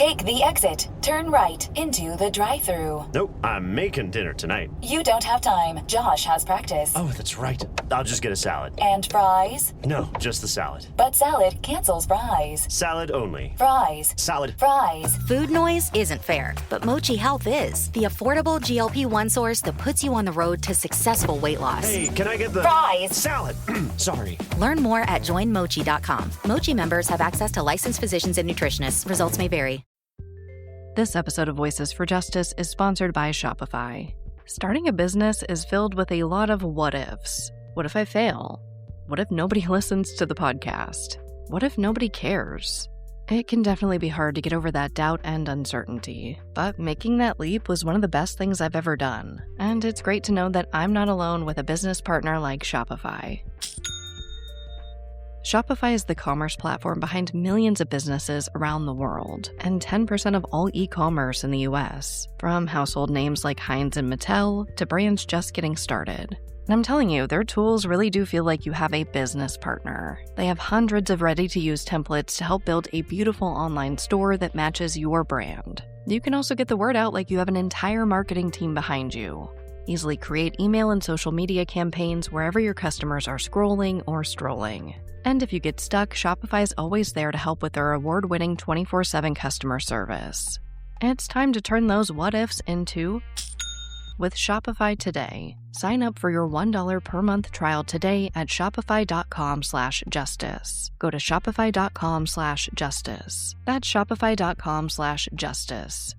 Take the exit. Turn right into the drive-thru. Nope, I'm making dinner tonight. You don't have time. Josh has practice. Oh, that's right. I'll just get a salad. And fries? No, just the salad. But salad cancels fries. Salad only. Fries. Salad. Fries. Food noise isn't fair, but Mochi Health is. The affordable GLP-1 source that puts you on the road to successful weight loss. Hey, can I get the... Fries. Salad. Sorry. Learn more at joinmochi.com. Mochi members have access to licensed physicians and nutritionists. Results may vary. This episode of Voices for Justice is sponsored by Shopify. Starting a business is filled with a lot of what-ifs. What if I fail? What if nobody listens to the podcast? What if nobody cares? It can definitely be hard to get over that doubt and uncertainty, but making that leap was one of the best things I've ever done, and it's great to know that I'm not alone with a business partner like Shopify. Shopify is the commerce platform behind millions of businesses around the world, and 10% of all e-commerce in the US, from household names like Heinz and Mattel to brands just getting started. And I'm telling you, their tools really do feel like you have a business partner. They have hundreds of ready-to-use templates to help build a beautiful online store that matches your brand. You can also get the word out like you have an entire marketing team behind you. Easily create email and social media campaigns wherever your customers are scrolling or strolling. And if you get stuck, Shopify is always there to help with their award-winning 24/7 customer service. It's time to turn those what-ifs into with Shopify today. Sign up for your $1 per month trial today at shopify.com/justice. Go to shopify.com/justice. That's shopify.com/justice.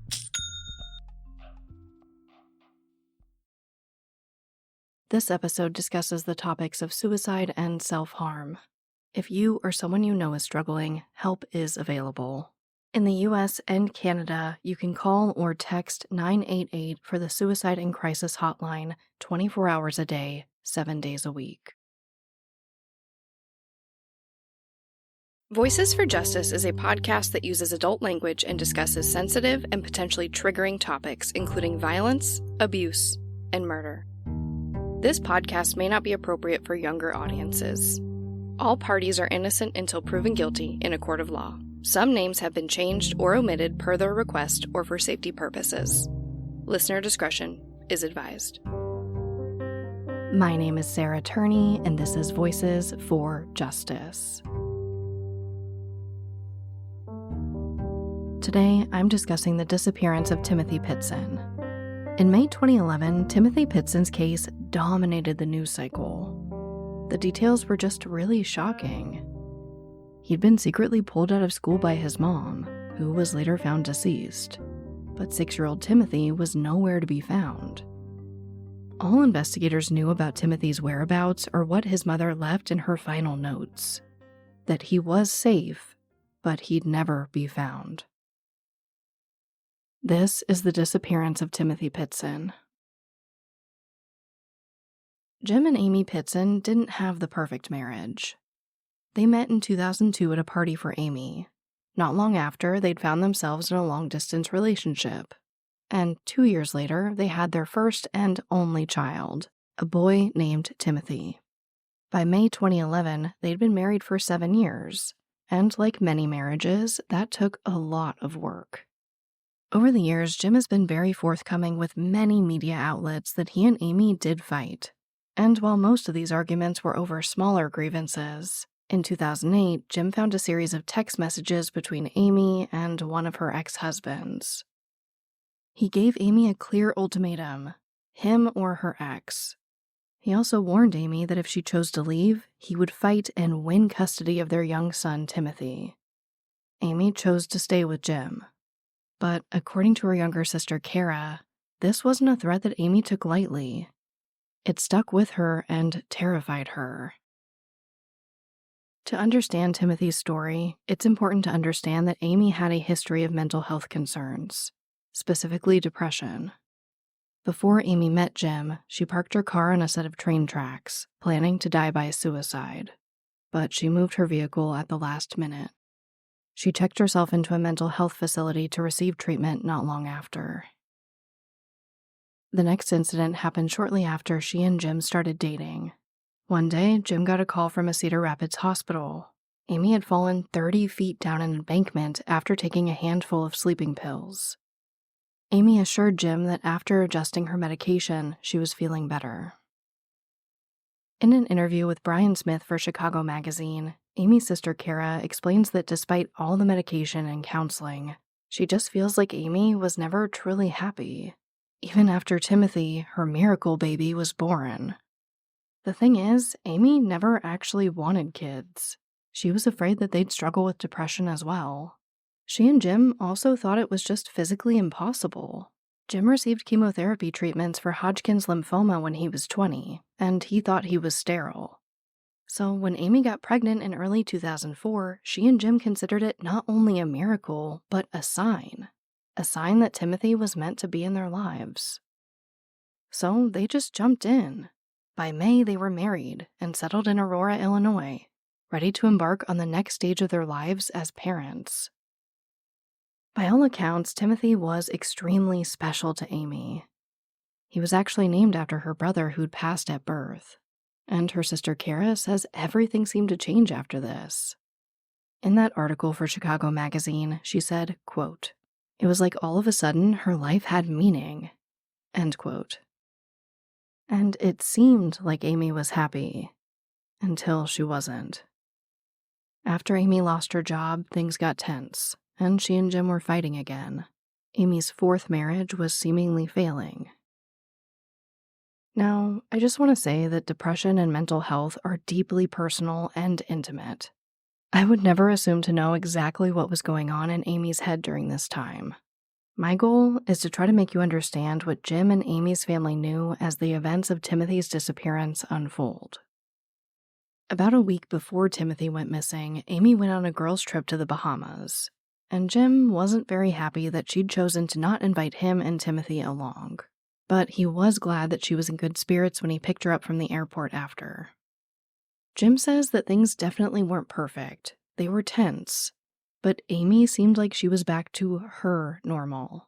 This episode discusses the topics of suicide and self-harm. If you or someone you know is struggling, help is available. In the US and Canada, you can call or text 988 for the Suicide and Crisis Hotline 24 hours a day, 7 days a week. Voices for Justice is a podcast that uses adult language and discusses sensitive and potentially triggering topics, including violence, abuse, and murder. This podcast may not be appropriate for younger audiences. All parties are innocent until proven guilty in a court of law. Some names have been changed or omitted per their request or for safety purposes. Listener discretion is advised. My name is Sarah Turney, and this is Voices for Justice. Today, I'm discussing the disappearance of Timmothy Pitzen. In May 2011, Timmothy Pitzen's case dominated the news cycle. The details were just really shocking. He'd been secretly pulled out of school by his mom, who was later found deceased. But 6-year-old Timothy was nowhere to be found. All investigators knew about Timothy's whereabouts or what his mother left in her final notes: that he was safe, but he'd never be found. This is the disappearance of Timmothy Pitzen. Jim and Amy Pitzen didn't have the perfect marriage. They met in 2002 at a party for Amy. Not long after, they'd found themselves in a long-distance relationship. And 2 years later, they had their first and only child, a boy named Timothy. By May 2011, they'd been married for 7 years. And like many marriages, that took a lot of work. Over the years, Jim has been very forthcoming with many media outlets that he and Amy did fight. And while most of these arguments were over smaller grievances, in 2008, Jim found a series of text messages between Amy and one of her ex-husbands. He gave Amy a clear ultimatum: him or her ex. He also warned Amy that if she chose to leave, he would fight and win custody of their young son, Timothy. Amy chose to stay with Jim. But according to her younger sister, Kara, this wasn't a threat that Amy took lightly. It stuck with her and terrified her. To understand Timothy's story, it's important to understand that Amy had a history of mental health concerns, specifically depression. Before Amy met Jim, she parked her car on a set of train tracks, planning to die by suicide. But she moved her vehicle at the last minute. She checked herself into a mental health facility to receive treatment not long after. The next incident happened shortly after she and Jim started dating. One day, Jim got a call from a Cedar Rapids hospital. Amy had fallen 30 feet down an embankment after taking a handful of sleeping pills. Amy assured Jim that after adjusting her medication, she was feeling better. In an interview with Brian Smith for Chicago Magazine, Amy's sister Kara explains that despite all the medication and counseling, she just feels like Amy was never truly happy, even after Timothy, her miracle baby, was born. The thing is, Amy never actually wanted kids. She was afraid that they'd struggle with depression as well. She and Jim also thought it was just physically impossible. Jim received chemotherapy treatments for Hodgkin's lymphoma when he was 20, and he thought he was sterile. So when Amy got pregnant in early 2004, she and Jim considered it not only a miracle, but a sign that Timothy was meant to be in their lives. So they just jumped in. By May, they were married and settled in Aurora, Illinois, ready to embark on the next stage of their lives as parents. By all accounts, Timothy was extremely special to Amy. He was actually named after her brother who'd passed at birth, and her sister Kara says everything seemed to change after this. In that article for Chicago Magazine, she said, quote, "It was like all of a sudden her life had meaning," end quote. And it seemed like Amy was happy, until she wasn't. After Amy lost her job, things got tense, and she and Jim were fighting again. Amy's fourth marriage was seemingly failing. Now, I just want to say that depression and mental health are deeply personal and intimate. I would never assume to know exactly what was going on in Amy's head during this time. My goal is to try to make you understand what Jim and Amy's family knew as the events of Timothy's disappearance unfold. About a week before Timothy went missing, Amy went on a girls' trip to the Bahamas, and Jim wasn't very happy that she'd chosen to not invite him and Timothy along. But he was glad that she was in good spirits when he picked her up from the airport after. Jim says that things definitely weren't perfect. They were tense, but Amy seemed like she was back to her normal.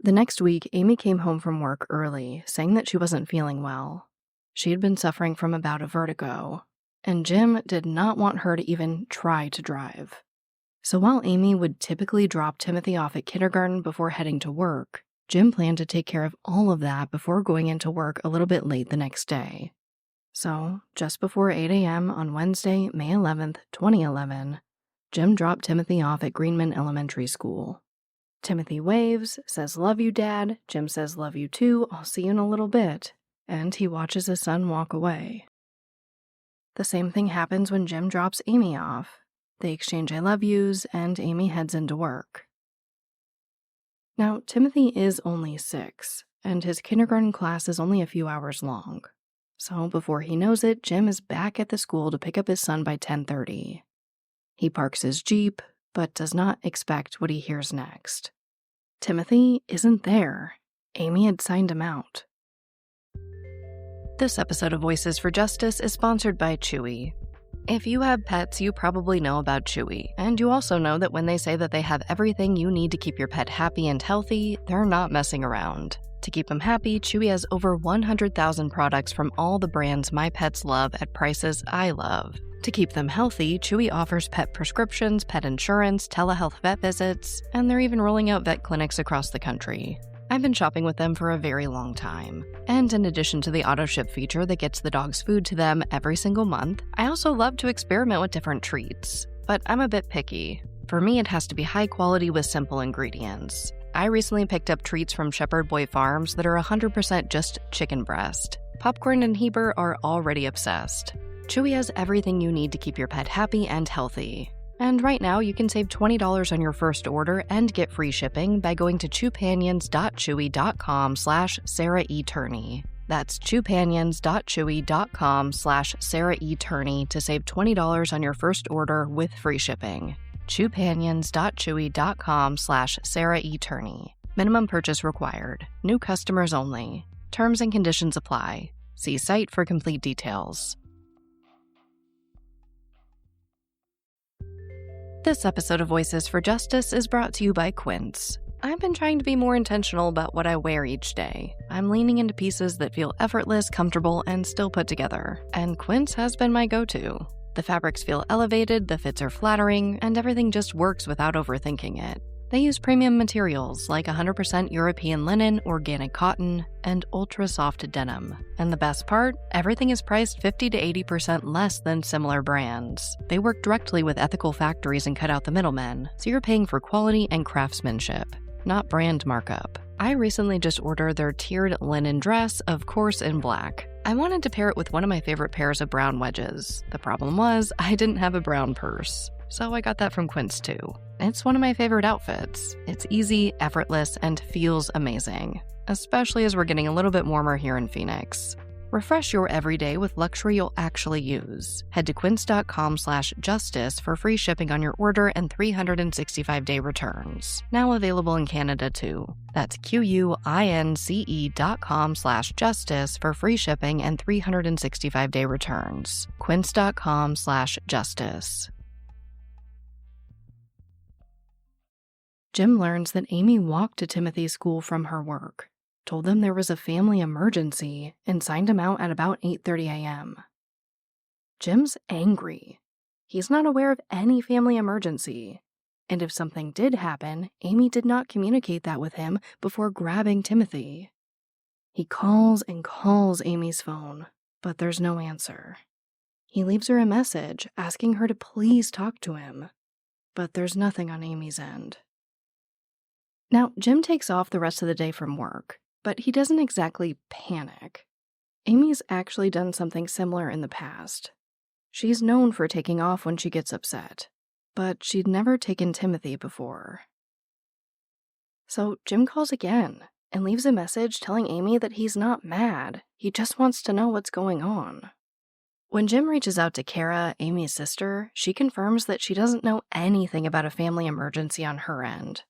The next week, Amy came home from work early, saying that she wasn't feeling well. She had been suffering from a bout of vertigo, and Jim did not want her to even try to drive. So while Amy would typically drop Timothy off at kindergarten before heading to work, Jim planned to take care of all of that before going into work a little bit late the next day. So, just before 8 a.m. on Wednesday, May 11th, 2011, Jim dropped Timothy off at Greenman Elementary School. Timothy waves, says, "Love you, Dad." Jim says, "Love you too, I'll see you in a little bit." And he watches his son walk away. The same thing happens when Jim drops Amy off. They exchange I love yous, and Amy heads into work. Now, Timothy is only 6, and his kindergarten class is only a few hours long. So before he knows it, Jim is back at the school to pick up his son by 10:30. He parks his Jeep, but does not expect what he hears next. Timothy isn't there. Amy had signed him out. This episode of Voices for Justice is sponsored by Chewy. If you have pets, you probably know about Chewy, and you also know that when they say that they have everything you need to keep your pet happy and healthy, they're not messing around. To keep them happy, Chewy has over 100,000 products from all the brands my pets love at prices I love. To keep them healthy, Chewy offers pet prescriptions, pet insurance, telehealth vet visits, and they're even rolling out vet clinics across the country. I've been shopping with them for a very long time. And in addition to the auto-ship feature that gets the dog's food to them every single month, I also love to experiment with different treats. But I'm a bit picky. For me, it has to be high quality with simple ingredients. I recently picked up treats from Shepherd Boy Farms that are 100% just chicken breast. Popcorn and Heber are already obsessed. Chewy has everything you need to keep your pet happy and healthy. And right now, you can save $20 on your first order and get free shipping by going to chewpanions.chewy.com/Sarah E. Turney. That's chewpanions.chewy.com/Sarah E. Turney to save $20 on your first order with free shipping. chewpanions.chewy.com/Sarah E. Turney. Minimum purchase required. New customers only. Terms and conditions apply. See site for complete details. This episode of Voices for Justice is brought to you by Quince. I've been trying to be more intentional about what I wear each day. I'm leaning into pieces that feel effortless, comfortable, and still put together. And Quince has been my go-to. The fabrics feel elevated, the fits are flattering, and everything just works without overthinking it. They use premium materials like 100% European linen, organic cotton, and ultra-soft denim. And the best part? Everything is priced 50 to 80% less than similar brands. They work directly with ethical factories and cut out the middlemen, so you're paying for quality and craftsmanship, not brand markup. I recently just ordered their tiered linen dress, of course in black. I wanted to pair it with one of my favorite pairs of brown wedges. The problem was, I didn't have a brown purse. So I got that from Quince too. It's one of my favorite outfits. It's easy, effortless, and feels amazing, especially as we're getting a little bit warmer here in Phoenix. Refresh your everyday with luxury you'll actually use. Head to quince.com/justice for free shipping on your order and 365-day returns. Now available in Canada too. That's QUINCE.com/justice for free shipping and 365-day returns. Quince.com/justice. Jim learns that Amy walked to Timothy's school from her work, told them there was a family emergency, and signed him out at about 8:30 a.m. Jim's angry. He's not aware of any family emergency, and if something did happen, Amy did not communicate that with him before grabbing Timothy. He calls and calls Amy's phone, but there's no answer. He leaves her a message asking her to please talk to him, but there's nothing on Amy's end. Now, Jim takes off the rest of the day from work, but he doesn't exactly panic. Amy's actually done something similar in the past. She's known for taking off when she gets upset, but she'd never taken Timothy before. So Jim calls again and leaves a message telling Amy that he's not mad, he just wants to know what's going on. When Jim reaches out to Kara, Amy's sister, she confirms that she doesn't know anything about a family emergency on her end.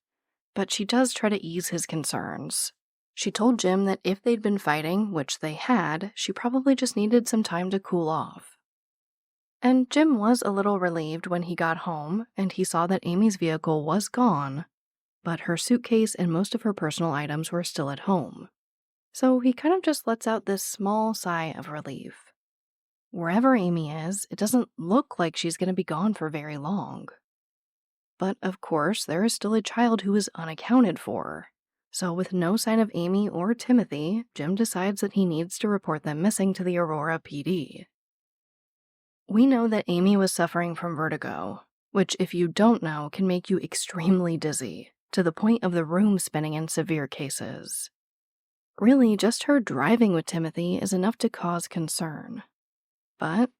But she does try to ease his concerns. She told Jim that if they'd been fighting, which they had, she probably just needed some time to cool off. And Jim was a little relieved when he got home and he saw that Amy's vehicle was gone, but her suitcase and most of her personal items were still at home. So he kind of just lets out this small sigh of relief. Wherever Amy is, it doesn't look like she's going to be gone for very long. But of course, there is still a child who is unaccounted for. So with no sign of Amy or Timothy, Jim decides that he needs to report them missing to the Aurora PD. We know that Amy was suffering from vertigo, which if you don't know can make you extremely dizzy, to the point of the room spinning in severe cases. Really, just her driving with Timothy is enough to cause concern. But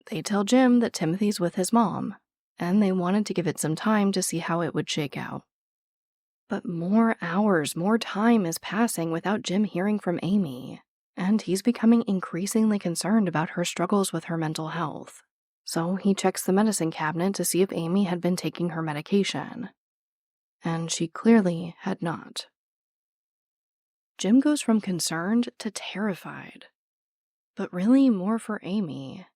they tell Jim that Timothy's with his mom, and they wanted to give it some time to see how it would shake out. But more hours, more time is passing without Jim hearing from Amy, and he's becoming increasingly concerned about her struggles with her mental health. So he checks the medicine cabinet to see if Amy had been taking her medication, and she clearly had not. Jim goes from concerned to terrified, but really more for Amy.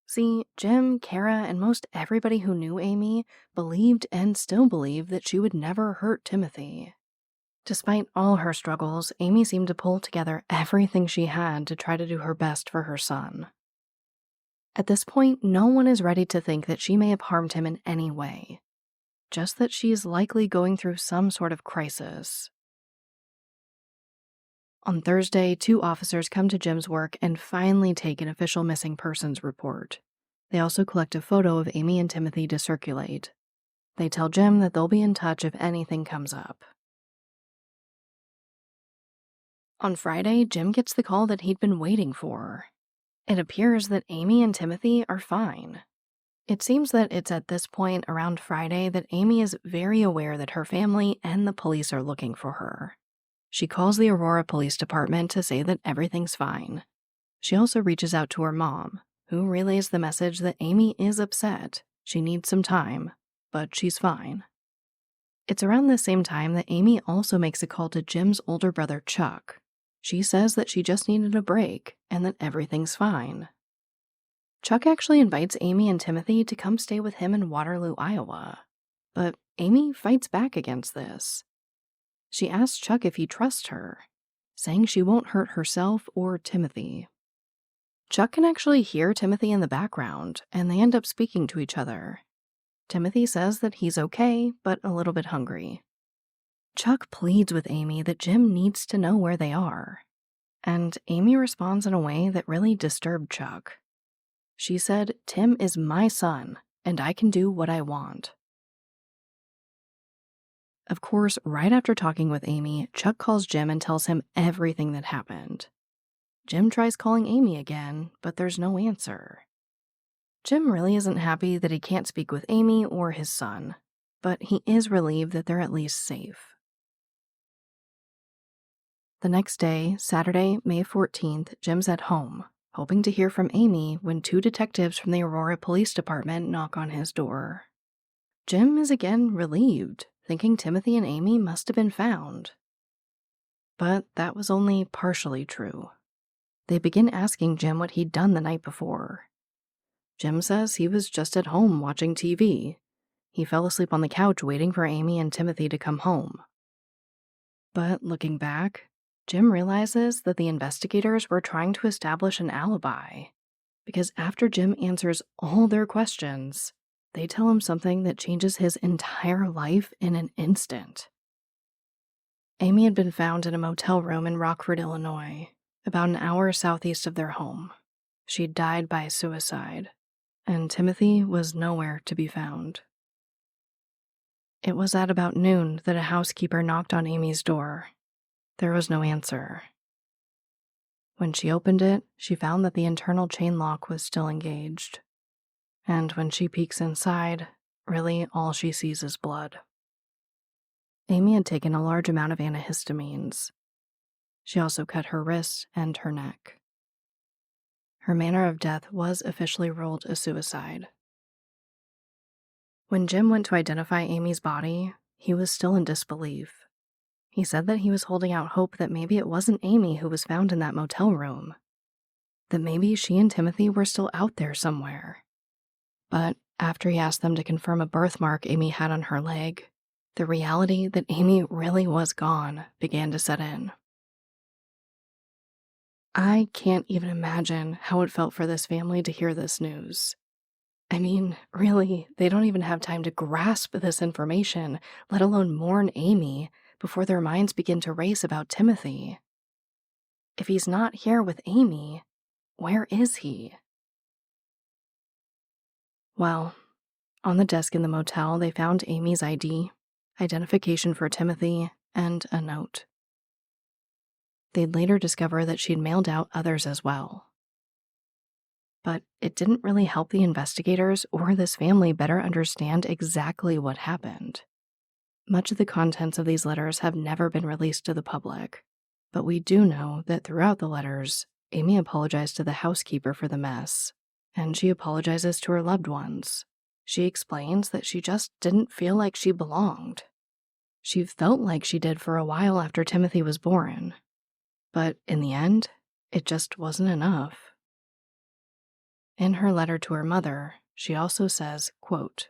See, Jim, Kara, and most everybody who knew Amy believed and still believe that she would never hurt Timothy. Despite all her struggles, Amy seemed to pull together everything she had to try to do her best for her son. At this point, no one is ready to think that she may have harmed him in any way, just that she is likely going through some sort of crisis. On Thursday, 2 officers come to Jim's work and finally take an official missing persons report. They also collect a photo of Amy and Timothy to circulate. They tell Jim that they'll be in touch if anything comes up. On Friday, Jim gets the call that he'd been waiting for. It appears that Amy and Timothy are fine. It seems that it's at this point around Friday that Amy is very aware that her family and the police are looking for her. She calls the Aurora Police Department to say that everything's fine. She also reaches out to her mom, who relays the message that Amy is upset. She needs some time, but she's fine. It's around the same time that Amy also makes a call to Jim's older brother, Chuck. She says that she just needed a break and that everything's fine. Chuck actually invites Amy and Timothy to come stay with him in Waterloo, Iowa. But Amy fights back against this. She asks Chuck if he trusts her, saying she won't hurt herself or Timothy. Chuck can actually hear Timothy in the background, and they end up speaking to each other. Timothy says that he's okay, but a little bit hungry. Chuck pleads with Amy that Jim needs to know where they are, and Amy responds in a way that really disturbed Chuck. She said, "Tim is my son, and I can do what I want." Of course, right after talking with Amy, Chuck calls Jim and tells him everything that happened. Jim tries calling Amy again, but there's no answer. Jim really isn't happy that he can't speak with Amy or his son, but he is relieved that they're at least safe. The next day, Saturday, May 14th, Jim's at home, hoping to hear from Amy when 2 detectives from the Aurora Police Department knock on his door. Jim is again relieved, thinking Timothy and Amy must have been found. But that was only partially true. They begin asking Jim what he'd done the night before. Jim says he was just at home watching TV. He fell asleep on the couch waiting for Amy and Timothy to come home. But looking back, Jim realizes that the investigators were trying to establish an alibi, because after Jim answers all their questions, they tell him something that changes his entire life in an instant. Amy had been found in a motel room in Rockford, Illinois, about an hour southeast of their home. She'd died by suicide, and Timothy was nowhere to be found. It was at about noon that a housekeeper knocked on Amy's door. There was no answer. When she opened it, she found that the internal chain lock was still engaged. And when she peeks inside, really all she sees is blood. Amy had taken a large amount of antihistamines. She also cut her wrists and her neck. Her manner of death was officially ruled a suicide. When Jim went to identify Amy's body, he was still in disbelief. He said that he was holding out hope that maybe it wasn't Amy who was found in that motel room, that maybe she and Timothy were still out there somewhere. But after he asked them to confirm a birthmark Amy had on her leg, the reality that Amy really was gone began to set in. I can't even imagine how it felt for this family to hear this news. I mean, really, they don't even have time to grasp this information, let alone mourn Amy, before their minds begin to race about Timothy. If he's not here with Amy, where is he? Well, on the desk in the motel, they found Amy's ID, identification for Timothy, and a note. They'd later discover that she'd mailed out others as well. But it didn't really help the investigators or this family better understand exactly what happened. Much of the contents of these letters have never been released to the public, but we do know that throughout the letters, Amy apologized to the housekeeper for the mess, and she apologizes to her loved ones. She explains that she just didn't feel like she belonged. She felt like she did for a while after Timothy was born, but in the end, it just wasn't enough. In her letter to her mother, she also says, quote,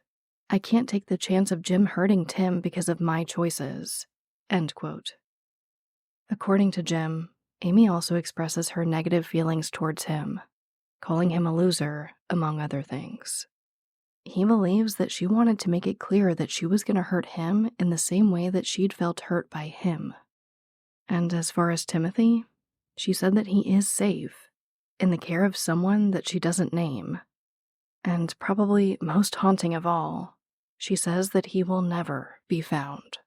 "I can't take the chance of Jim hurting Tim because of my choices," end quote. According to Jim, Amy also expresses her negative feelings towards him, calling him a loser, among other things. He believes that she wanted to make it clear that she was going to hurt him in the same way that she'd felt hurt by him. And as far as Timothy, she said that he is safe, in the care of someone that she doesn't name. And probably most haunting of all, she says that he will never be found.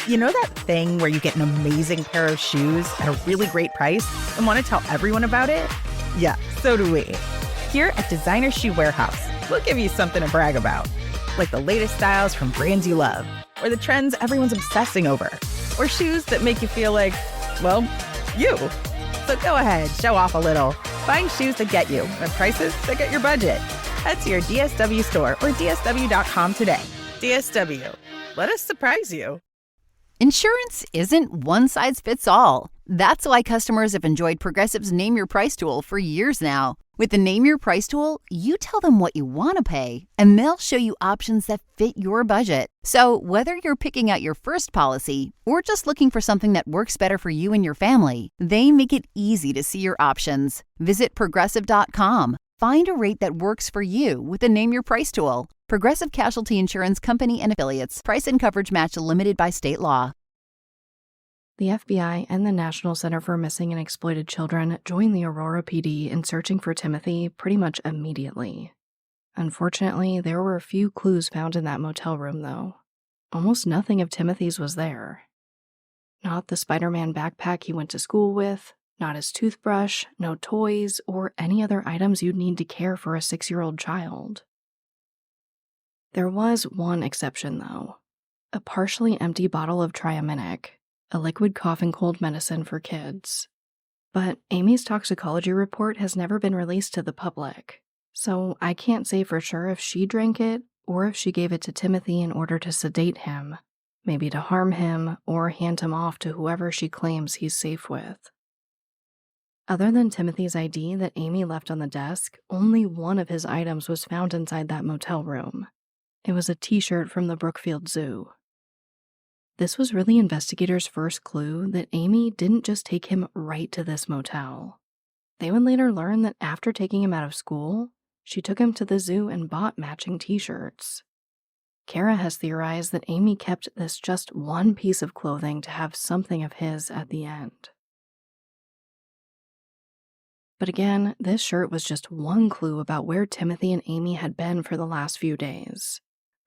You know that thing where you get an amazing pair of shoes at a really great price and want to tell everyone about it? Yeah, so do we. Here at Designer Shoe Warehouse, we'll give you something to brag about, like the latest styles from brands you love, or the trends everyone's obsessing over, or shoes that make you feel like, well, you. So go ahead, show off a little. Find shoes that get you at prices that get your budget. Head to your DSW store or DSW.com today. DSW, let us surprise you. Insurance isn't one size fits all. That's why customers have enjoyed Progressive's Name Your Price tool for years now. With the Name Your Price tool, you tell them what you want to pay, and they'll show you options that fit your budget. So whether you're picking out your first policy or just looking for something that works better for you and your family, they make it easy to see your options. Visit Progressive.com. Find a rate that works for you with the Name Your Price tool. Progressive Casualty Insurance Company and Affiliates. Price and coverage match limited by state law. The FBI and the National Center for Missing and Exploited Children joined the Aurora PD in searching for Timothy pretty much immediately. Unfortunately, there were a few clues found in that motel room, though. Almost nothing of Timothy's was there. Not the Spider-Man backpack he went to school with, not his toothbrush, no toys, or any other items you'd need to care for a 6-year-old child. There was one exception, though. A partially empty bottle of Triaminic, a liquid cough and cold medicine for kids. But Amy's toxicology report has never been released to the public, so I can't say for sure if she drank it or if she gave it to Timothy in order to sedate him, maybe to harm him or hand him off to whoever she claims he's safe with. Other than Timothy's ID that Amy left on the desk, only one of his items was found inside that motel room. It was a t-shirt from the Brookfield Zoo. This was really investigators' first clue that Amy didn't just take him right to this motel. They would later learn that after taking him out of school, she took him to the zoo and bought matching t-shirts. Kara has theorized that Amy kept this just one piece of clothing to have something of his at the end. But again, this shirt was just one clue about where Timothy and Amy had been for the last few days.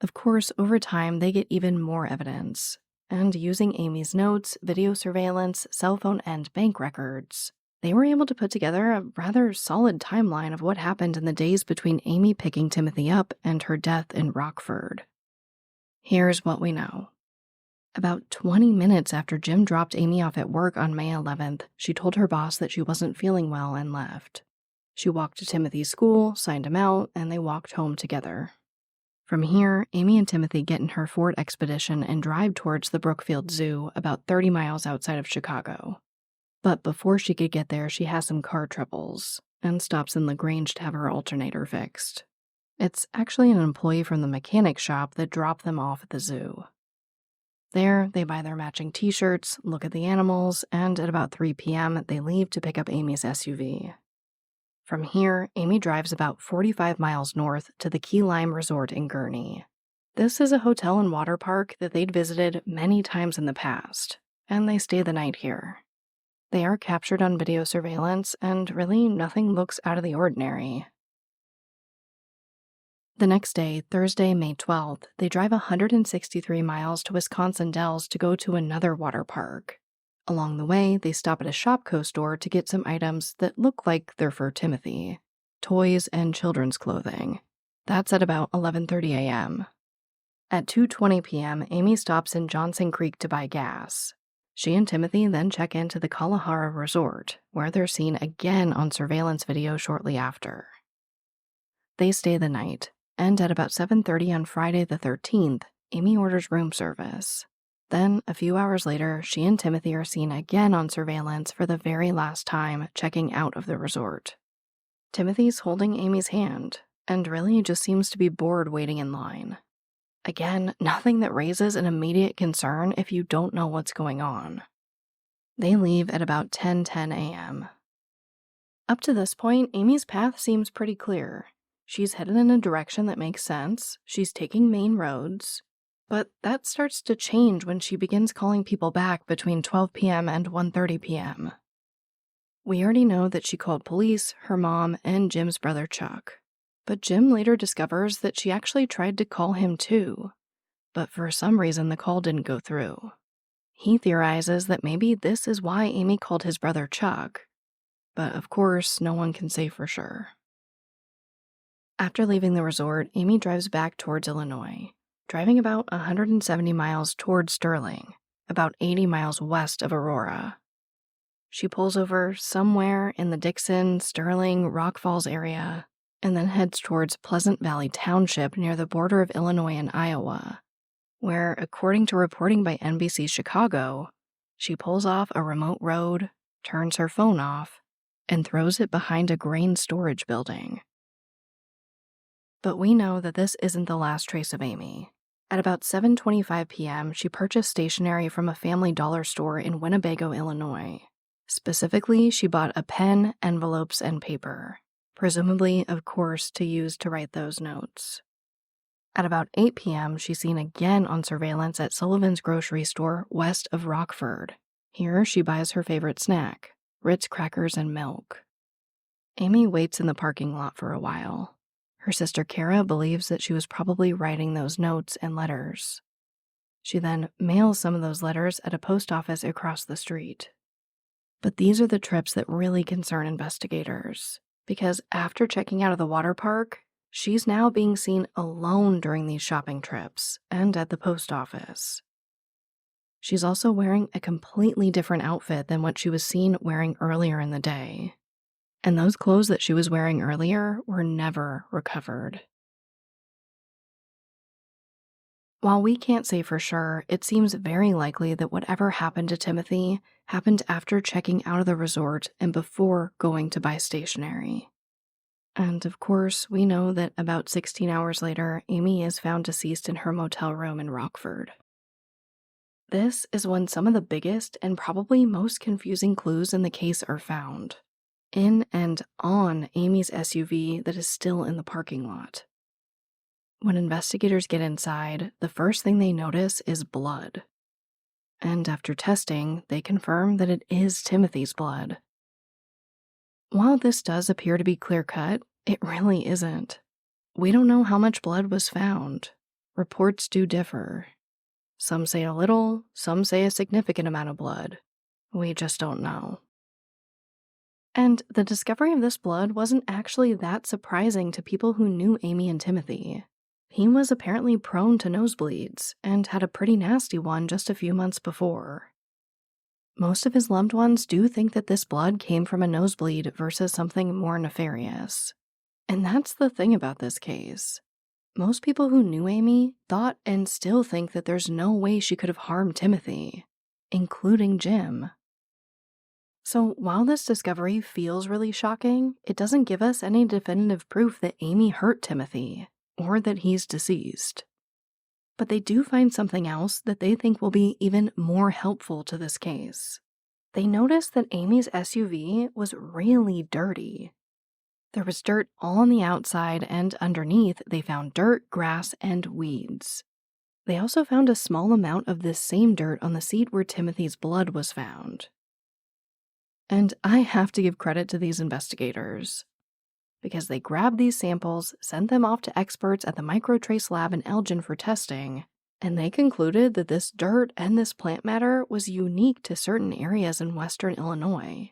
Of course, over time, they get even more evidence. And using Amy's notes, video surveillance, cell phone, and bank records, they were able to put together a rather solid timeline of what happened in the days between Amy picking Timothy up and her death in Rockford. Here's what we know. About 20 minutes after Jim dropped Amy off at work on May 11th, she told her boss that she wasn't feeling well and left. She walked to Timothy's school, signed him out, and they walked home together. From here, Amy and Timothy get in her Ford Expedition and drive towards the Brookfield Zoo, about 30 miles outside of Chicago. But before she could get there, she has some car troubles and stops in LaGrange to have her alternator fixed. It's actually an employee from the mechanic shop that dropped them off at the zoo. There, they buy their matching t-shirts, look at the animals, and at about 3 p.m., they leave to pick up Amy's SUV. From here, Amy drives about 45 miles north to the Key Lime Resort in Gurnee. This is a hotel and water park that they'd visited many times in the past, and they stay the night here. They are captured on video surveillance, and really nothing looks out of the ordinary. The next day, Thursday, May 12th, they drive 163 miles to Wisconsin Dells to go to another water park. Along the way, they stop at a Shopko store to get some items that look like they're for Timothy. Toys and children's clothing. That's at about 11:30 a.m. At 2:20 p.m., Amy stops in Johnson Creek to buy gas. She and Timothy then check into the Kalahara Resort, where they're seen again on surveillance video shortly after. They stay the night, and at about 7:30 on Friday the 13th, Amy orders room service. Then, a few hours later, she and Timothy are seen again on surveillance for the very last time checking out of the resort. Timothy's holding Amy's hand, and really just seems to be bored waiting in line. Again, nothing that raises an immediate concern if you don't know what's going on. They leave at about 10:10 a.m. Up to this point, Amy's path seems pretty clear. She's headed in a direction that makes sense, she's taking main roads, but that starts to change when she begins calling people back between 12 p.m. and 1:30 p.m. We already know that she called police, her mom, and Jim's brother Chuck. But Jim later discovers that she actually tried to call him too, but for some reason the call didn't go through. He theorizes that maybe this is why Amy called his brother Chuck, but of course no one can say for sure. After leaving the resort, Amy drives back towards Illinois, driving about 170 miles towards Sterling, about 80 miles west of Aurora. She pulls over somewhere in the Dixon, Sterling, Rock Falls area, and then heads towards Pleasant Valley Township near the border of Illinois and Iowa. where, according to reporting by NBC Chicago, she pulls off a remote road, turns her phone off, and throws it behind a grain storage building. But we know that this isn't the last trace of Amy. At about 7:25 p.m., she purchased stationery from a family dollar store in Winnebago, Illinois. Specifically, she bought a pen, envelopes, and paper, presumably, of course, to use to write those notes. At about 8 p.m., she's seen again on surveillance at Sullivan's grocery store west of Rockford. Here, she buys her favorite snack, Ritz crackers and milk. Amy waits in the parking lot for a while. Her sister Kara believes that she was probably writing those notes and letters. She then mails some of those letters at a post office across the street. But these are the trips that really concern investigators, because after checking out of the water park, she's now being seen alone during these shopping trips and at the post office. She's also wearing a completely different outfit than what she was seen wearing earlier in the day. And those clothes that she was wearing earlier were never recovered. While we can't say for sure, it seems very likely that whatever happened to Timothy happened after checking out of the resort and before going to buy stationery. And of course, we know that about 16 hours later, Amy is found deceased in her motel room in Rockford. This is when some of the biggest and probably most confusing clues in the case are found. In and on Amy's SUV that is still in the parking lot. When investigators get inside, the first thing they notice is blood. And after testing, they confirm that it is Timothy's blood. While this does appear to be clear-cut, it really isn't. We don't know how much blood was found. Reports do differ. Some say a little, some say a significant amount of blood. We just don't know. And the discovery of this blood wasn't actually that surprising to people who knew Amy and Timothy. He was apparently prone to nosebleeds and had a pretty nasty one just a few months before. Most of his loved ones do think that this blood came from a nosebleed versus something more nefarious. And that's the thing about this case. Most people who knew Amy thought and still think that there's no way she could have harmed Timothy, including Jim. So while this discovery feels really shocking, it doesn't give us any definitive proof that Amy hurt Timothy or that he's deceased. But they do find something else that they think will be even more helpful to this case. They notice that Amy's SUV was really dirty. There was dirt all on the outside, and underneath they found dirt, grass, and weeds. They also found a small amount of this same dirt on the seat where Timothy's blood was found. And I have to give credit to these investigators, because they grabbed these samples, sent them off to experts at the Microtrace lab in Elgin for testing, and they concluded that this dirt and this plant matter was unique to certain areas in western Illinois.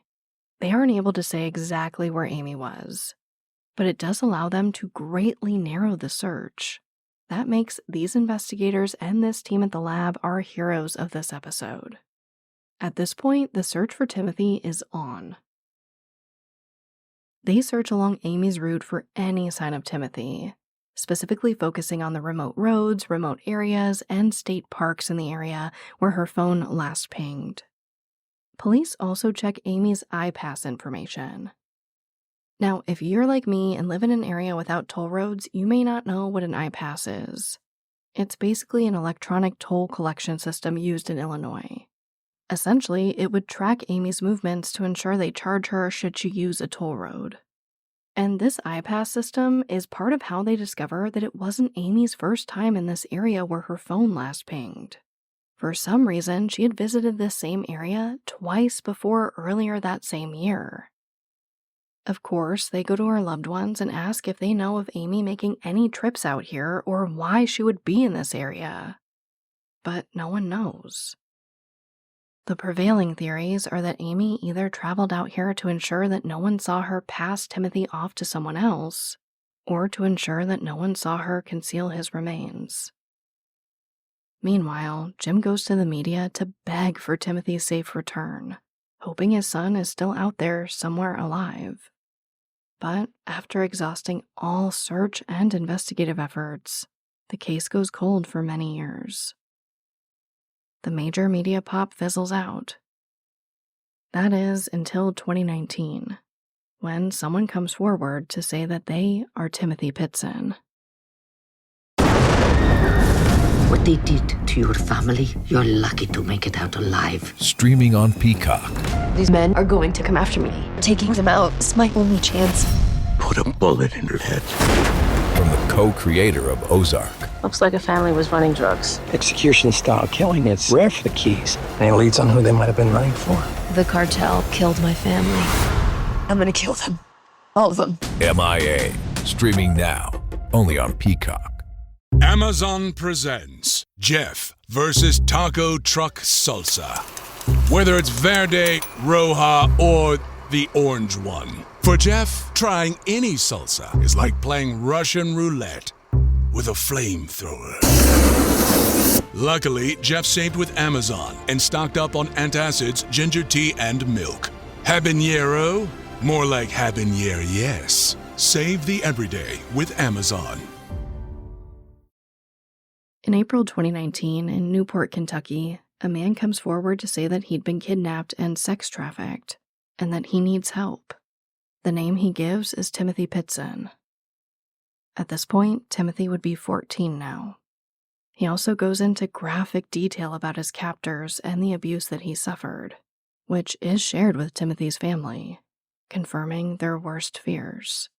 They aren't able to say exactly where Amy was, but it does allow them to greatly narrow the search. That makes these investigators and this team at the lab our heroes of this episode. At this point, the search for Timothy is on. They search along Amy's route for any sign of Timothy, specifically focusing on the remote roads, remote areas, and state parks in the area where her phone last pinged. Police also check Amy's iPass information. Now, if you're like me and live in an area without toll roads, you may not know what an iPass is. It's basically an electronic toll collection system used in Illinois. Essentially, it would track Amy's movements to ensure they charge her should she use a toll road. And this iPass system is part of how they discover that it wasn't Amy's first time in this area where her phone last pinged. For some reason, she had visited this same area twice before earlier that same year. Of course, they go to her loved ones and ask if they know of Amy making any trips out here or why she would be in this area. But no one knows. The prevailing theories are that Amy either traveled out here to ensure that no one saw her pass Timothy off to someone else, or to ensure that no one saw her conceal his remains. Meanwhile, Jim goes to the media to beg for Timothy's safe return, hoping his son is still out there somewhere alive. But after exhausting all search and investigative efforts, the case goes cold for many years. The major media pop fizzles out. That is until 2019, when someone comes forward to say that they are Timmothy Pitzen. What they did to your family, you're lucky to make it out alive. Streaming on Peacock. These men are going to come after me. Taking them out is my only chance. Put a bullet in her head. From the co-creator of Ozark. Looks like a family was running drugs. Execution-style killing is rare for the Keys. Any leads on who they might have been running for? The cartel killed my family. I'm gonna kill them. All of them. MIA. Streaming now. Only on Peacock. Amazon presents Jeff versus Taco Truck Salsa. Whether it's Verde, Roja, or the orange one. For Jeff, trying any salsa is like playing Russian roulette with a flamethrower. Luckily, Jeff saved with Amazon and stocked up on antacids, ginger tea, and milk. Habanero? More like habanero, yes. Save the everyday with Amazon. In April 2019, in Newport, Kentucky, a man comes forward to say that he'd been kidnapped and sex trafficked, and that he needs help. The name he gives is Timmothy Pitzen. At this point, Timothy would be 14 now. He also goes into graphic detail about his captors and the abuse that he suffered, which is shared with Timothy's family, confirming their worst fears.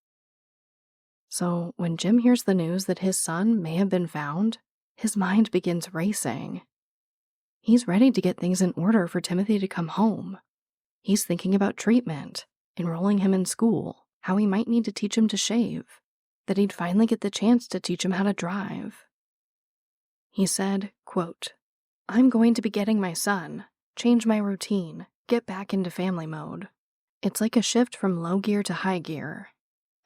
So when Jim hears the news that his son may have been found, his mind begins racing. He's ready to get things in order for Timothy to come home. He's thinking about treatment, enrolling him in school, how he might need to teach him to shave, that he'd finally get the chance to teach him how to drive. He said, quote, "I'm going to be getting my son, change my routine, get back into family mode. It's like a shift from low gear to high gear.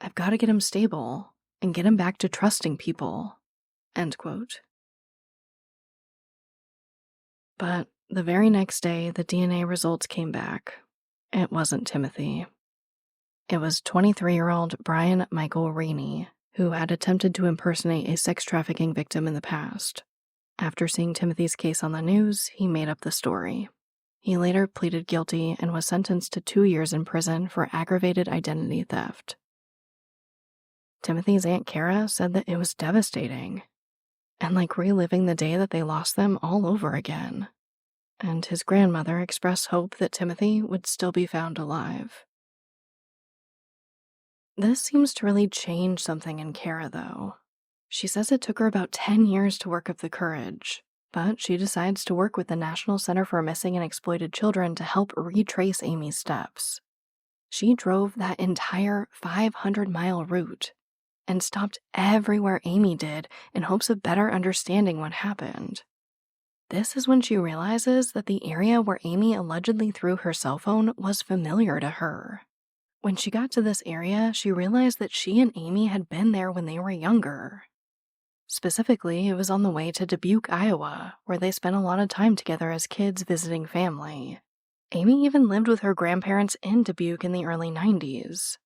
I've got to get him stable and get him back to trusting people." End quote. But the very next day, the DNA results came back. It wasn't Timothy. It was 23-year-old Brian Michael Rainey, who had attempted to impersonate a sex trafficking victim in the past. After seeing Timothy's case on the news, he made up the story. He later pleaded guilty and was sentenced to 2 years in prison for aggravated identity theft. Timothy's Aunt Kara said that it was devastating, and like reliving the day that they lost them all over again. And his grandmother expressed hope that Timothy would still be found alive. This seems to really change something in Kara, though. She says it took her about 10 years to work up the courage, but she decides to work with the National Center for Missing and Exploited Children to help retrace Amy's steps. She drove that entire 500-mile route and stopped everywhere Amy did in hopes of better understanding what happened. This is when she realizes that the area where Amy allegedly threw her cell phone was familiar to her. When she got to this area, she realized that she and Amy had been there when they were younger. Specifically, it was on the way to Dubuque, Iowa, where they spent a lot of time together as kids visiting family. Amy even lived with her grandparents in Dubuque in the early 90s.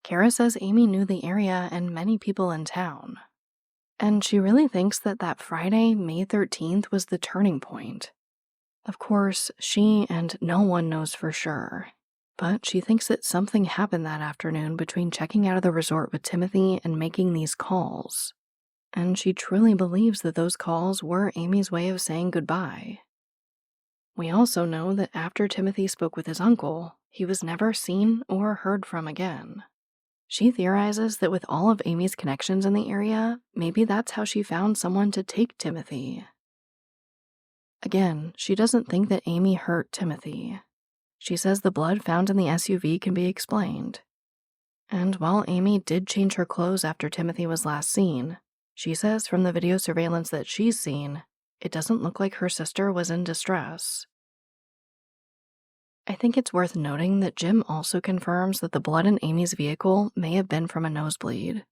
Kara says Amy knew the area and many people in town. And she really thinks that that Friday, May 13th, was the turning point. Of course, she and no one knows for sure, but she thinks that something happened that afternoon between checking out of the resort with Timothy and making these calls. And she truly believes that those calls were Amy's way of saying goodbye. We also know that after Timothy spoke with his uncle, he was never seen or heard from again. She theorizes that with all of Amy's connections in the area, maybe that's how she found someone to take Timothy. Again, she doesn't think that Amy hurt Timothy. She says the blood found in the SUV can be explained. And while Amy did change her clothes after Timothy was last seen, she says from the video surveillance that she's seen, it doesn't look like her sister was in distress. I think it's worth noting that Jim also confirms that the blood in Amy's vehicle may have been from a nosebleed,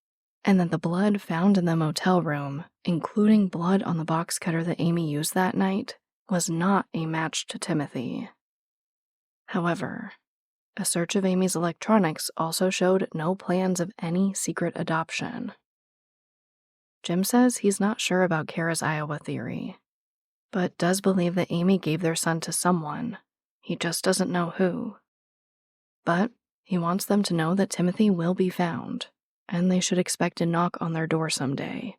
and that the blood found in the motel room, including blood on the box cutter that Amy used that night, was not a match to Timothy. However, a search of Amy's electronics also showed no plans of any secret adoption. Jim says he's not sure about Kara's Iowa theory, but does believe that Amy gave their son to someone. He just doesn't know who. But he wants them to know that Timothy will be found, and they should expect a knock on their door someday.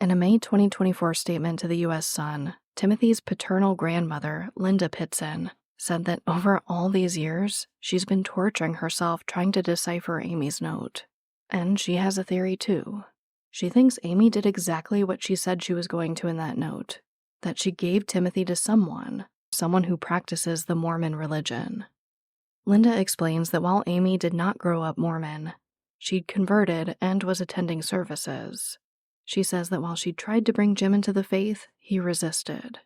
In a May 2024 statement to the U.S. Sun, Timothy's paternal grandmother, Linda Pitzen, said that over all these years, she's been torturing herself trying to decipher Amy's note. And she has a theory too. She thinks Amy did exactly what she said she was going to in that note, that she gave Timothy to someone who practices the Mormon religion. Linda explains that while Amy did not grow up Mormon, she'd converted and was attending services. She says that while she tried to bring Jim into the faith, he resisted.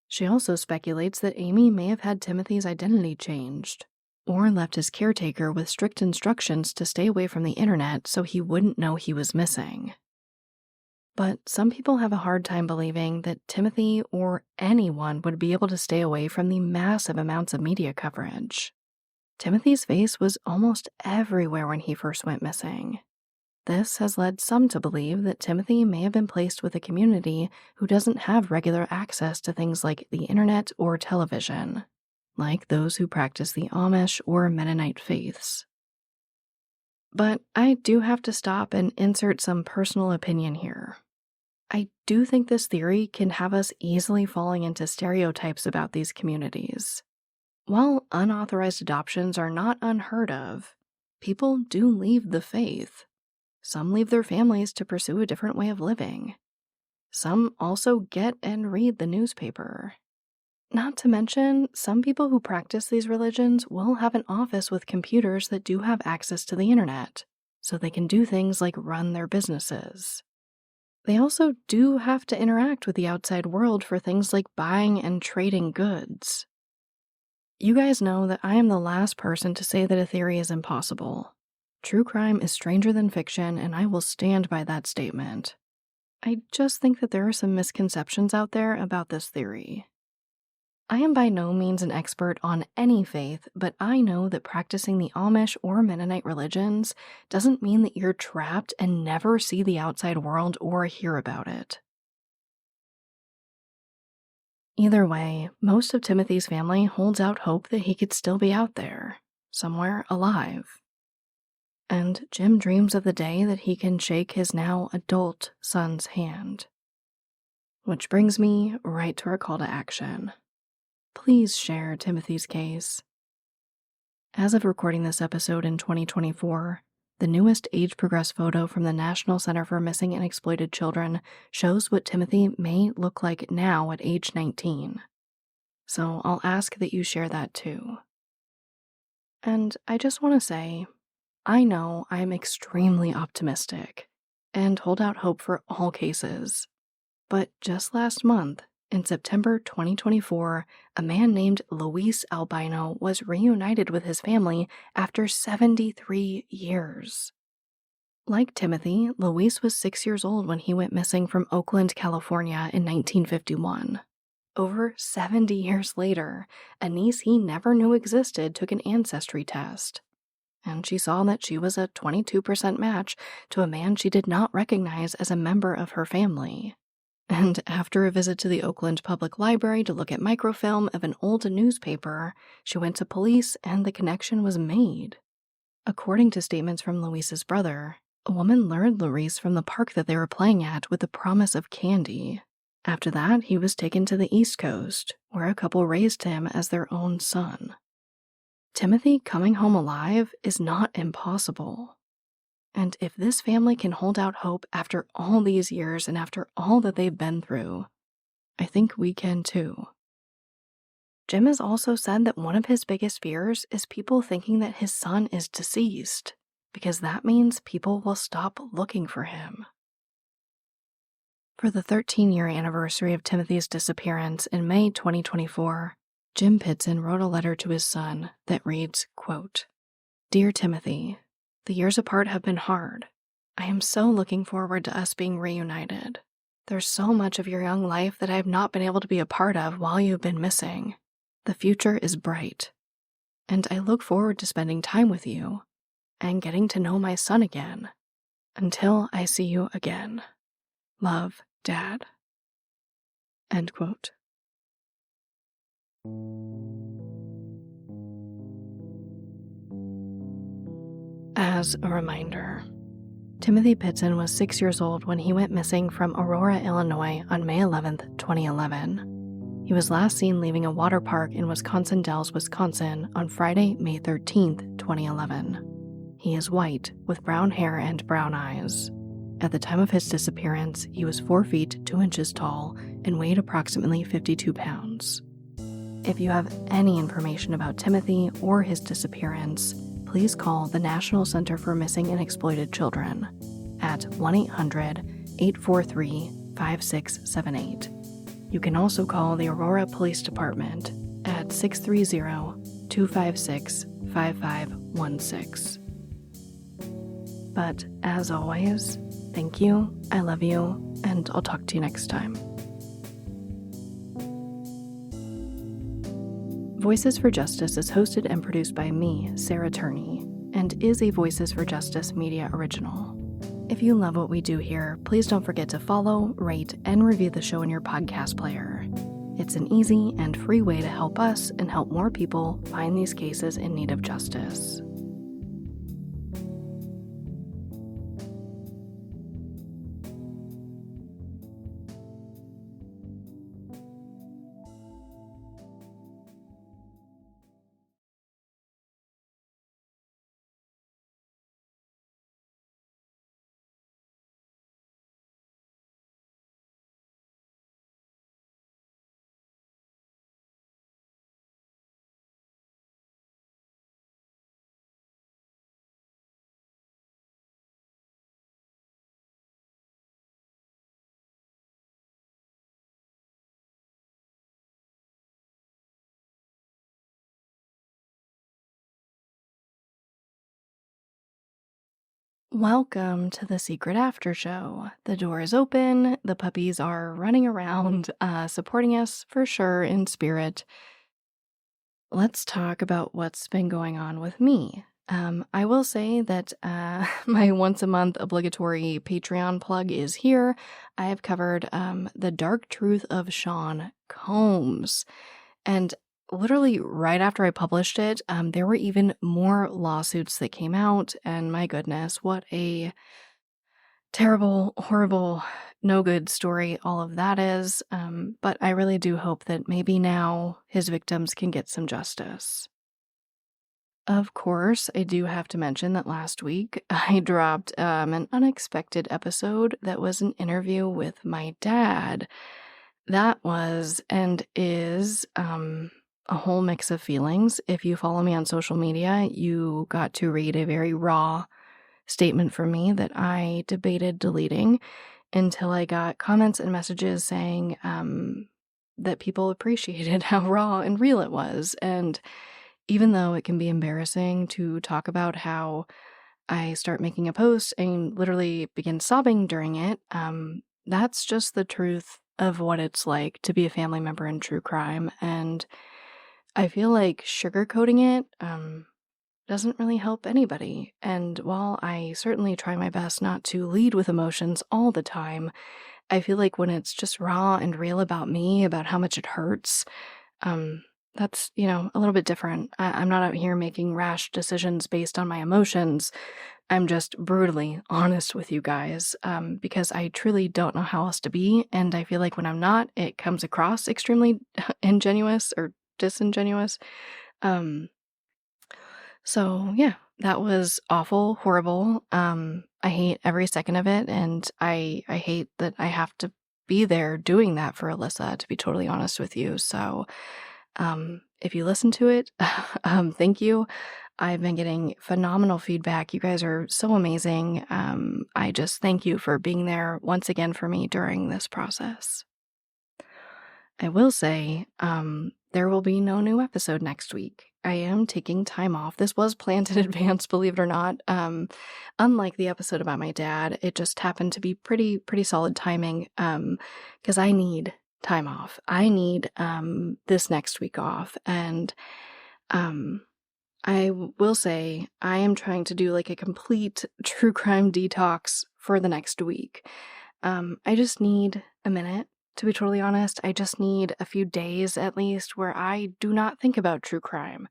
She also speculates that Amy may have had Timothy's identity changed, or left his caretaker with strict instructions to stay away from the internet so he wouldn't know he was missing. But some people have a hard time believing that Timothy or anyone would be able to stay away from the massive amounts of media coverage. Timothy's face was almost everywhere when he first went missing. This has led some to believe that Timothy may have been placed with a community who doesn't have regular access to things like the internet or television, like those who practice the Amish or Mennonite faiths. But I do have to stop and insert some personal opinion here. I do think this theory can have us easily falling into stereotypes about these communities. While unauthorized adoptions are not unheard of, people do leave the faith. Some leave their families to pursue a different way of living. Some also get and read the newspaper. Not to mention, some people who practice these religions will have an office with computers that do have access to the internet, so they can do things like run their businesses. They also do have to interact with the outside world for things like buying and trading goods. You guys know that I am the last person to say that a theory is impossible. True crime is stranger than fiction, and I will stand by that statement. I just think that there are some misconceptions out there about this theory. I am by no means an expert on any faith, but I know that practicing the Amish or Mennonite religions doesn't mean that you're trapped and never see the outside world or hear about it. Either way, most of Timothy's family holds out hope that he could still be out there, somewhere alive. And Jim dreams of the day that he can shake his now adult son's hand. Which brings me right to our call to action. Please share Timothy's case. As of recording this episode in 2024, the newest age-progressed photo from the National Center for Missing and Exploited Children shows what Timothy may look like now at age 19. So I'll ask that you share that too. And I just want to say, I know I'm extremely optimistic and hold out hope for all cases. But just last month, in September 2024, a man named Luis Albino was reunited with his family after 73 years. Like Timothy, Luis was 6 years old when he went missing from Oakland, California in 1951. Over 70 years later, a niece he never knew existed took an ancestry test, and she saw that she was a 22% match to a man she did not recognize as a member of her family. And after a visit to the Oakland Public Library to look at microfilm of an old newspaper, she went to police and the connection was made. According to statements from Luis's brother, a woman lured Luis from the park that they were playing at with the promise of candy. After that, he was taken to the East Coast, where a couple raised him as their own son. Timothy coming home alive is not impossible. And if this family can hold out hope after all these years and after all that they've been through, I think we can too. Jim has also said that one of his biggest fears is people thinking that his son is deceased, because that means people will stop looking for him. For the 13-year anniversary of Timothy's disappearance in May 2024, Jim Pitzen wrote a letter to his son that reads, quote, "Dear Timothy, the years apart have been hard. I am so looking forward to us being reunited. There's so much of your young life that I have not been able to be a part of while you've been missing. The future is bright. And I look forward to spending time with you and getting to know my son again. Until I see you again. Love, Dad. End quote. As a reminder, Timothy Pitzen was 6 years old when he went missing from Aurora, Illinois on May 11th, 2011. He was last seen leaving a water park in Wisconsin Dells, Wisconsin on Friday, May 13th, 2011. He is white with brown hair and brown eyes. At the time of his disappearance, he was 4 feet 2 inches tall and weighed approximately 52 pounds. If you have any information about Timothy or his disappearance, please call the National Center for Missing and Exploited Children at 1-800-843-5678. You can also call the Aurora Police Department at 630-256-5516. But as always, thank you, I love you, and I'll talk to you next time. Voices for Justice is hosted and produced by me, Sarah Turney, and is a Voices for Justice media original. If you love what we do here, please don't forget to follow, rate, and review the show in your podcast player. It's an easy and free way to help us and help more people find these cases in need of justice. Welcome to the Secret After Show. The door is open, the puppies are running around, supporting us for sure in spirit. Let's talk about what's been going on with me. I will say that my once-a-month obligatory Patreon plug is here. I have covered the dark truth of Sean Combs. And literally right after I published it, there were even more lawsuits that came out, and my goodness, what a terrible, horrible, no good story all of that is. But I really do hope that maybe now his victims can get some justice. Of course, I do have to mention that last week I dropped an unexpected episode that was an interview with my dad. That was and is a whole mix of feelings. If you follow me on social media, you got to read a very raw statement from me that I debated deleting until I got comments and messages saying that people appreciated how raw and real it was. And even though it can be embarrassing to talk about how I start making a post and literally begin sobbing during it, that's just the truth of what it's like to be a family member in true crime. And I feel like sugarcoating it doesn't really help anybody. And while I certainly try my best not to lead with emotions all the time, I feel like when it's just raw and real about me, about how much it hurts, that's, a little bit different. I'm not out here making rash decisions based on my emotions. I'm just brutally honest with you guys because I truly don't know how else to be. And I feel like when I'm not, it comes across extremely ingenuous or disingenuous. So yeah, that was awful, horrible. I hate every second of it, and I hate that I have to be there doing that for Alyssa, to be totally honest with you. So if you listen to it, thank you. I've been getting phenomenal feedback. You guys are so amazing. I just thank you for being there once again for me during this process. I will say, there will be no new episode next week. I am taking time off. This was planned in advance, believe it or not. Unlike the episode about my dad, it just happened to be pretty solid timing, because I need time off. I need this next week off, and I will say I am trying to do like a complete true crime detox for the next week. I just need a minute, to be totally honest. I just need a few days at least where I do not think about true crime.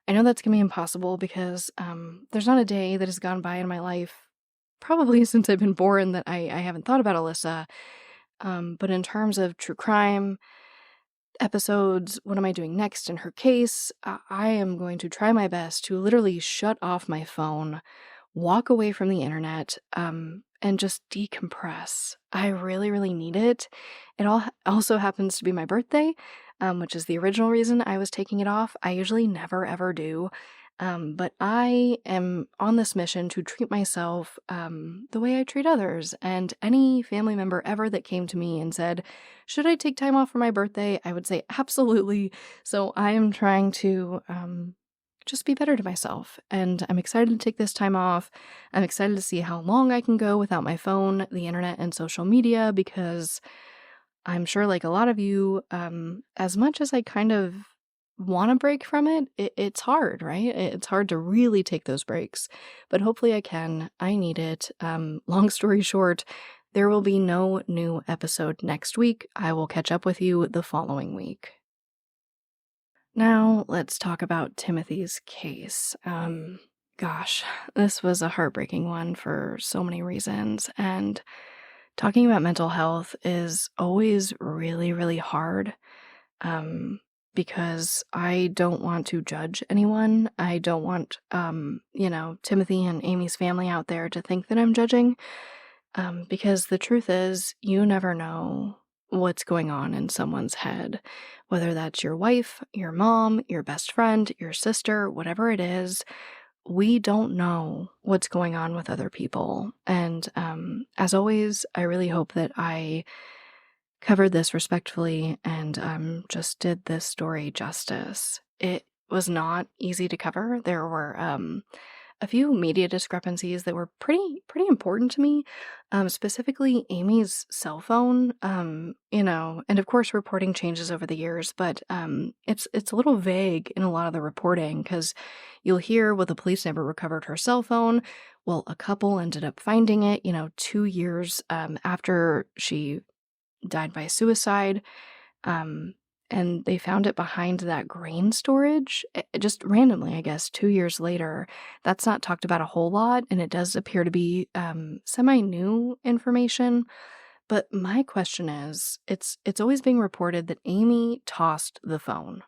I know that's going to be impossible because there's not a day that has gone by in my life, probably since I've been born, that I haven't thought about Alyssa. But in terms of true crime episodes, what am I doing next in her case? I am going to try my best to literally shut off my phone, walk away from the internet, and just decompress. I really, really need it. It also happens to be my birthday, which is the original reason I was taking it off. I usually never, ever do. But I am on this mission to treat myself the way I treat others. And any family member ever that came to me and said, should I take time off for my birthday? I would say absolutely. So I am trying to just be better to myself. And I'm excited to take this time off. I'm excited to see how long I can go without my phone, the internet, and social media, because I'm sure, like a lot of you, as much as I kind of want to break from it, it's hard, right? It's hard to really take those breaks, but hopefully I can. I need it. Long story short, there will be no new episode next week. I will catch up with you the following week. Now, let's talk about Timothy's case. Gosh, this was a heartbreaking one for so many reasons, and talking about mental health is always really, really hard, because I don't want to judge anyone. I don't want, Timothy and Amy's family out there to think that I'm judging, because the truth is, you never know what's going on in someone's head, whether that's your wife, your mom, your best friend, your sister, whatever it is. We don't know what's going on with other people. And as always, I really hope that I covered this respectfully and just did this story justice. It was not easy to cover. There were a few media discrepancies that were pretty important to me, specifically Amy's cell phone, and of course reporting changes over the years, but it's a little vague in a lot of the reporting, because you'll hear, well, the police never recovered her cell phone. Well, a couple ended up finding it, 2 years after she died by suicide, and they found it behind that grain storage, just randomly, I guess, 2 years later. That's not talked about a whole lot, and it does appear to be semi-new information. But my question is, it's always being reported that Amy tossed the phone.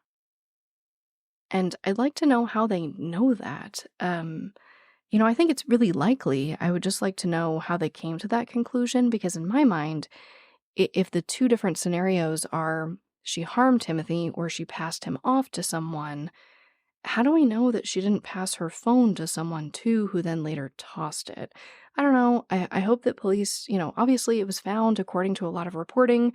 And I'd like to know how they know that. I think it's really likely. I would just like to know how they came to that conclusion, because in my mind, if the two different scenarios are she harmed Timothy or she passed him off to someone, how do we know that she didn't pass her phone to someone too who then later tossed it? I don't know. I hope that police, obviously it was found according to a lot of reporting.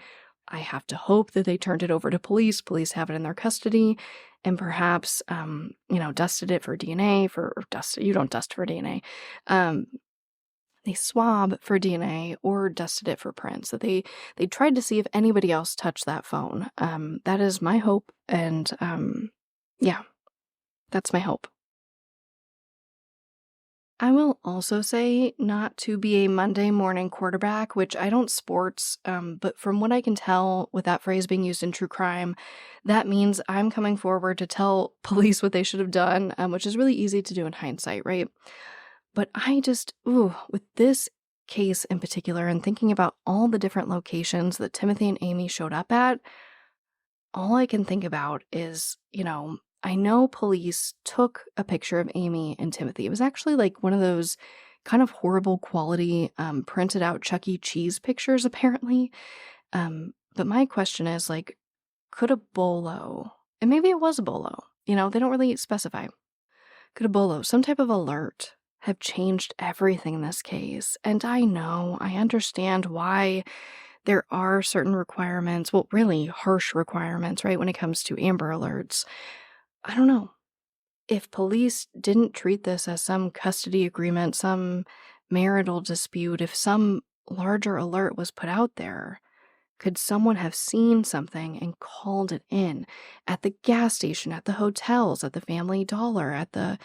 I have to hope that they turned it over to police. Police have it in their custody and perhaps, dusted it for DNA you don't dust for DNA. They swab for DNA or dusted it for prints. That they tried to see if anybody else touched that phone. That is my hope, and that's my hope. I will also say not to be a Monday morning quarterback, which I don't sports, but from what I can tell with that phrase being used in true crime, that means I'm coming forward to tell police what they should have done, which is really easy to do in hindsight, right? But I just, with this case in particular, and thinking about all the different locations that Timothy and Amy showed up at, all I can think about is, I know police took a picture of Amy and Timothy. It was actually like one of those kind of horrible quality, printed out Chuck E. Cheese pictures, apparently. But my question is, could a bolo, and maybe it was a bolo, they don't really specify. Could a bolo, some type of alert, have changed everything in this case? And I understand why there are certain requirements, well, really harsh requirements, right, when it comes to Amber Alerts. I don't know. If police didn't treat this as some custody agreement, some marital dispute, if some larger alert was put out there, Could someone have seen something and called it in at the gas station, at the hotels, at the Family Dollar, at the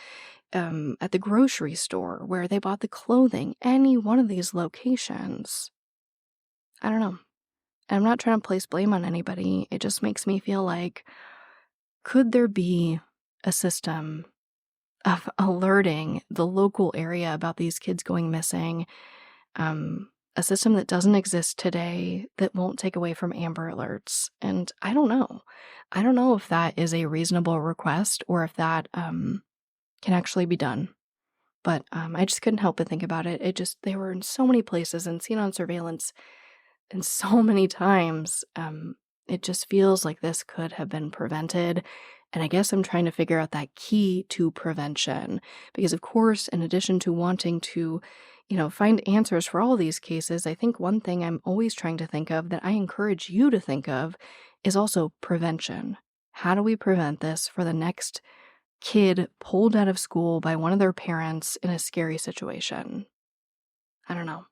grocery store where they bought the clothing, any one of these locations? I don't know. And I'm not trying to place blame on anybody. It just makes me feel like, could there be a system of alerting the local area about these kids going missing? A system that doesn't exist today that won't take away from Amber Alerts. And I don't know. I don't know if that is a reasonable request or if that can actually be done. But I just couldn't help but think about it. They were in so many places and seen on surveillance and so many times. It just feels like this could have been prevented. And I guess I'm trying to figure out that key to prevention. Because, of course, in addition to wanting to, find answers for all these cases, I think one thing I'm always trying to think of that I encourage you to think of is also prevention. How do we prevent this for the next kid pulled out of school by one of their parents in a scary situation? I don't know.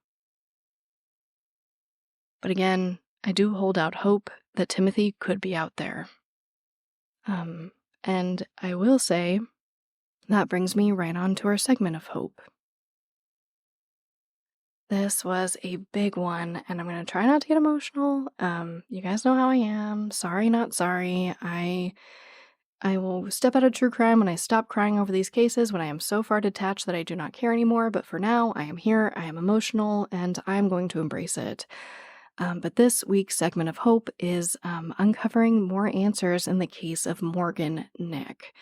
But again, I do hold out hope that Timothy could be out there. And I will say, that brings me right on to our segment of hope. This was a big one, and I'm going to try not to get emotional. You guys know how I am. Sorry, not sorry. I will step out of true crime when I stop crying over these cases, when I am so far detached that I do not care anymore. But for now, I am here, I am emotional, and I'm going to embrace it. But this week's segment of hope is uncovering more answers in the case of Morgan Nick.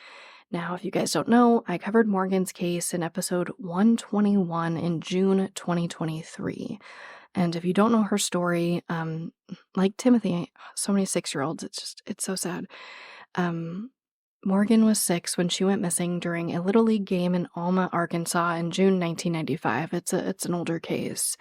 Now, if you guys don't know, I covered Morgan's case in episode 121 in June 2023. And if you don't know her story, like Timothy, so many 6-year-olds, it's so sad. Morgan was 6 when she went missing during a Little League game in Alma, Arkansas in June 1995. It's an older case.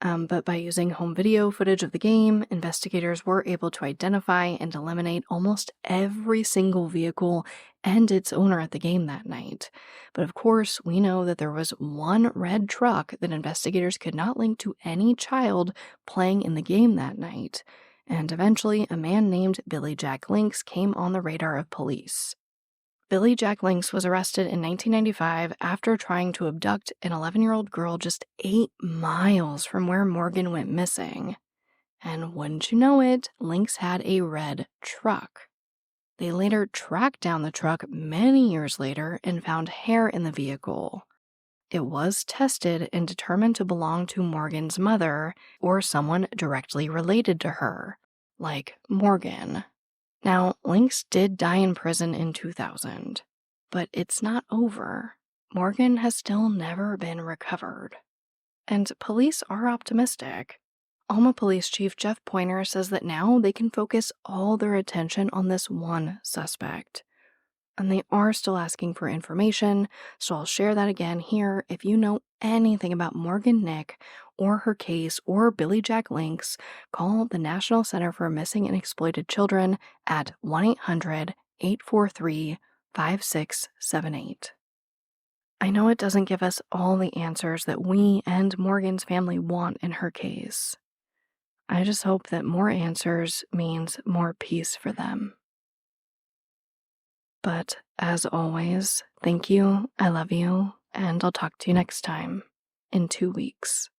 But by using home video footage of the game, investigators were able to identify and eliminate almost every single vehicle and its owner at the game that night. But of course, we know that there was one red truck that investigators could not link to any child playing in the game that night. And eventually, a man named Billy Jack Links came on the radar of police. Billy Jack Links was arrested in 1995 after trying to abduct an 11-year-old girl just 8 miles from where Morgan went missing. And wouldn't you know it, Links had a red truck. They later tracked down the truck many years later and found hair in the vehicle. It was tested and determined to belong to Morgan's mother or someone directly related to her, like Morgan. Now, Links did die in prison in 2000, but it's not over. Morgan has still never been recovered. And police are optimistic. Alma Police Chief Jeff Pointer says that now they can focus all their attention on this one suspect. And they are still asking for information, so I'll share that again here. If you know anything about Morgan Nick or her case or Billy Jack Links, call the National Center for Missing and Exploited Children at 1-800-843-5678. I know it doesn't give us all the answers that we and Morgan's family want in her case. I just hope that more answers means more peace for them. But as always, thank you, I love you, and I'll talk to you next time in 2 weeks.